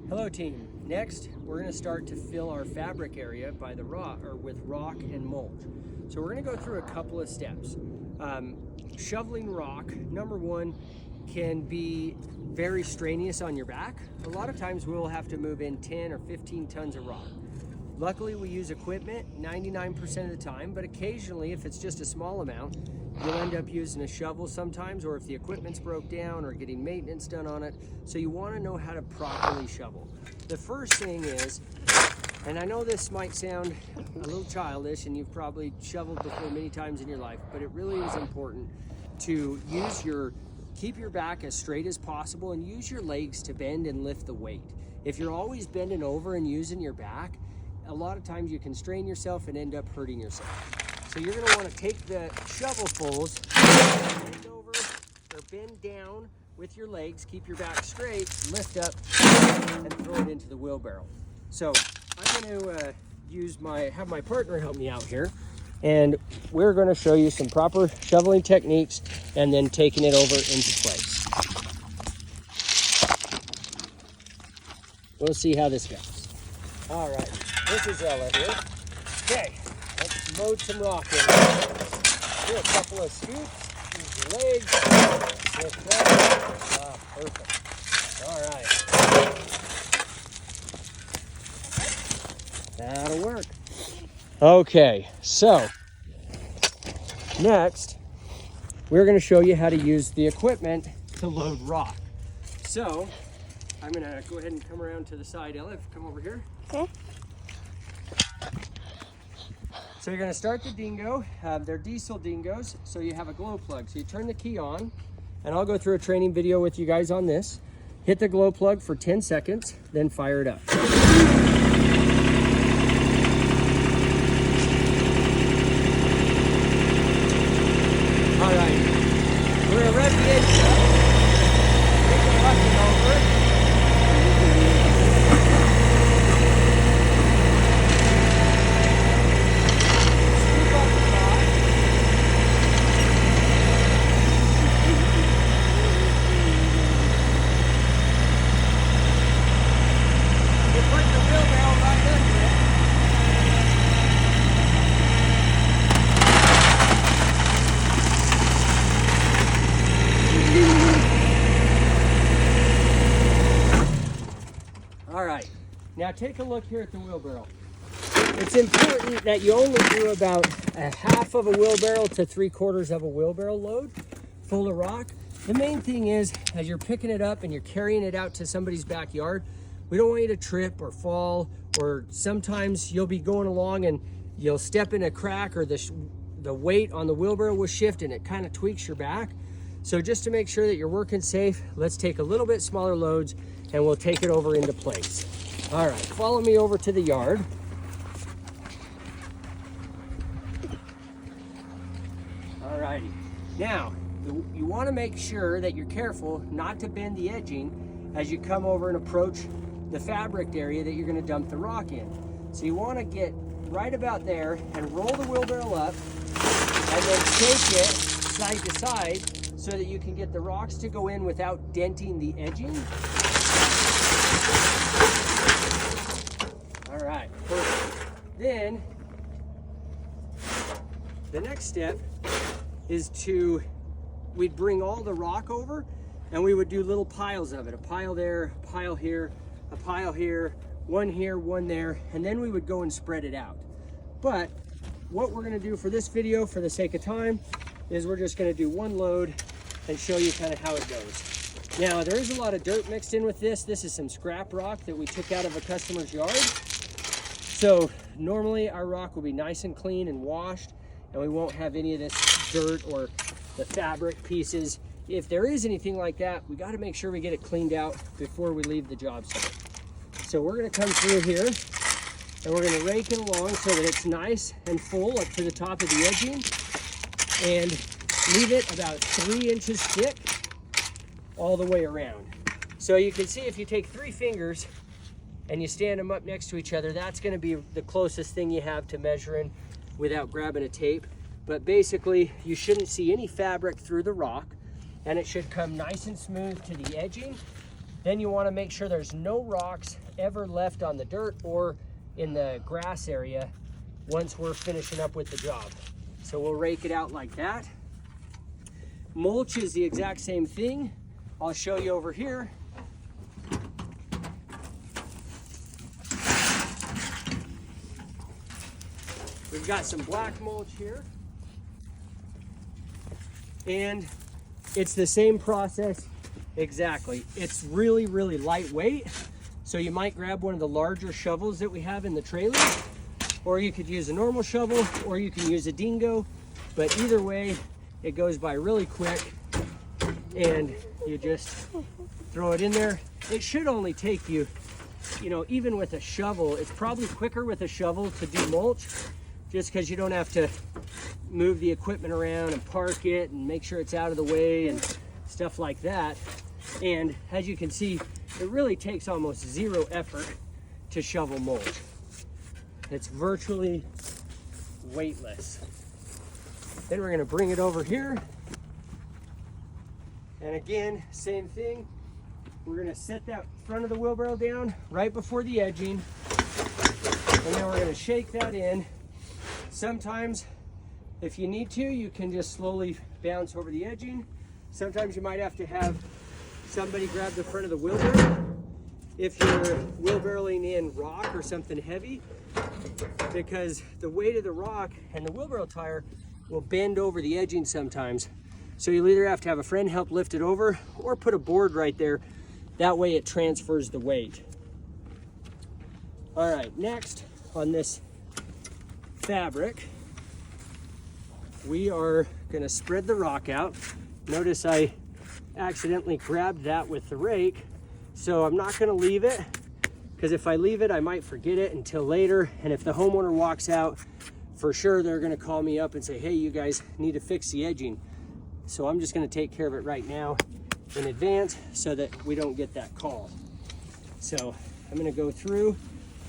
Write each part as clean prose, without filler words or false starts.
Hello team. Next, we're going to start to fill our fabric area by the rock or with rock and mulch. So we're going to go through a couple of steps. Shoveling rock, number one, can be very strenuous on your back. A lot of times we'll have to move in 10 or 15 tons of rock. Luckily we use equipment 99% of the time, but occasionally if it's just a small amount, you'll end up using a shovel sometimes, or if the equipment's broke down or getting maintenance done on it. So you want to know how to properly shovel. The first thing is, and I know this might sound a little childish and you've probably shoveled before many times in your life, but it really is important to keep your back as straight as possible and use your legs to bend and lift the weight. If you're always bending over and using your back, a lot of times you can strain yourself and end up hurting yourself. So you're going to want to take the shovelfuls, bend over or bend down with your legs, keep your back straight, lift up, and throw it into the wheelbarrow. So I'm going to have my partner help me out here, and we're going to show you some proper shoveling techniques and then taking it over into place. We'll see how this goes. All right, this is Ella here. Okay, let's load some rock in. Do a couple of scoops, use your legs, lift that. Ah, perfect. All right. That'll work. Okay, so next we're going to show you how to use the equipment to load rock. So I'm going to go ahead and come around to the side. Ella, come over here. Okay. So you're going to start the dingo. They're diesel dingoes, so you have a glow plug. So you turn the key on, and I'll go through a training video with you guys on this. Hit the glow plug for 10 seconds, then fire it up. All right, we're going to rev the engine up. Take the bucket over. Scoop up the rock. You put the wheelbarrow right under it. All right, now take a look here at the wheelbarrow. It's important that you only do about a half of a wheelbarrow to 3/4 of a wheelbarrow load full of rock. The main thing is, as you're picking it up and you're carrying it out to somebody's backyard, we don't want you to trip or fall, or sometimes you'll be going along and you'll step in a crack, or the weight on the wheelbarrow will shift and it kind of tweaks your back. So just to make sure that you're working safe, let's take a little bit smaller loads and we'll take it over into place. All right, follow me over to the yard. All righty. Now, you want to make sure that you're careful not to bend the edging as you come over and approach the fabric area that you're going to dump the rock in. So you want to get right about there and roll the wheelbarrow up and then shake it side to side so that you can get the rocks to go in without denting the edging. All right, perfect. Then the next step is we'd bring all the rock over and we would do little piles of it. A pile there, a pile here, a pile here, one here, one there, and then we would go and spread it out. But what we're gonna do for this video, for the sake of time, is we're just gonna do one load and show you kind of how it goes. Now, there is a lot of dirt mixed in with this. This is some scrap rock that we took out of a customer's yard. So normally our rock will be nice and clean and washed, and we won't have any of this dirt or the fabric pieces. If there is anything like that, we got to make sure we get it cleaned out before we leave the job site. So we're going to come through here and we're going to rake it along so that it's nice and full up to the top of the edging, and leave it about 3 inches thick all the way around. So you can see if you take 3 fingers and you stand them up next to each other, that's going to be the closest thing you have to measuring without grabbing a tape. But basically, you shouldn't see any fabric through the rock, and it should come nice and smooth to the edging. Then you want to make sure there's no rocks ever left on the dirt or in the grass area once we're finishing up with the job. So we'll rake it out like that. Mulch is the exact same thing. I'll show you over here. We've got some black mulch here. And it's the same process exactly. It's really, really lightweight. So you might grab one of the larger shovels that we have in the trailer, or you could use a normal shovel, or you can use a dingo. But either way, it goes by really quick, and you just throw it in there. It should only take you, even with a shovel, it's probably quicker with a shovel to do mulch, just because you don't have to move the equipment around and park it and make sure it's out of the way and stuff like that. And as you can see, it really takes almost zero effort to shovel mulch. It's virtually weightless. Then we're gonna bring it over here. And again, same thing. We're gonna set that front of the wheelbarrow down right before the edging. And then we're gonna shake that in. Sometimes, if you need to, you can just slowly bounce over the edging. Sometimes you might have to have somebody grab the front of the wheelbarrow if you're wheelbarrowing in rock or something heavy, because the weight of the rock and the wheelbarrow tire will bend over the edging sometimes. So you'll either have to have a friend help lift it over or put a board right there. That way it transfers the weight. All right, next on this fabric, we are gonna spread the rock out. Notice I accidentally grabbed that with the rake, so I'm not gonna leave it, because if I leave it, I might forget it until later. And if the homeowner walks out, for sure they're gonna call me up and say, hey, you guys need to fix the edging. So I'm just gonna take care of it right now in advance so that we don't get that call. So I'm gonna go through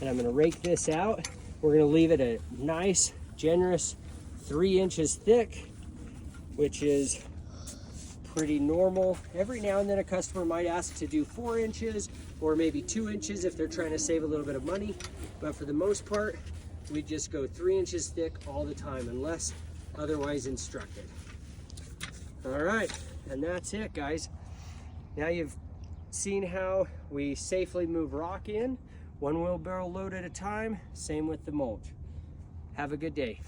and I'm gonna rake this out. We're gonna leave it a nice, generous 3 inches thick, which is pretty normal. Every now and then a customer might ask to do 4 inches or maybe 2 inches if they're trying to save a little bit of money. But for the most part, we just go 3 inches thick all the time unless otherwise instructed. All right, and that's it, guys. Now you've seen how we safely move rock in, one wheelbarrow load at a time. Same with the mulch. Have a good day.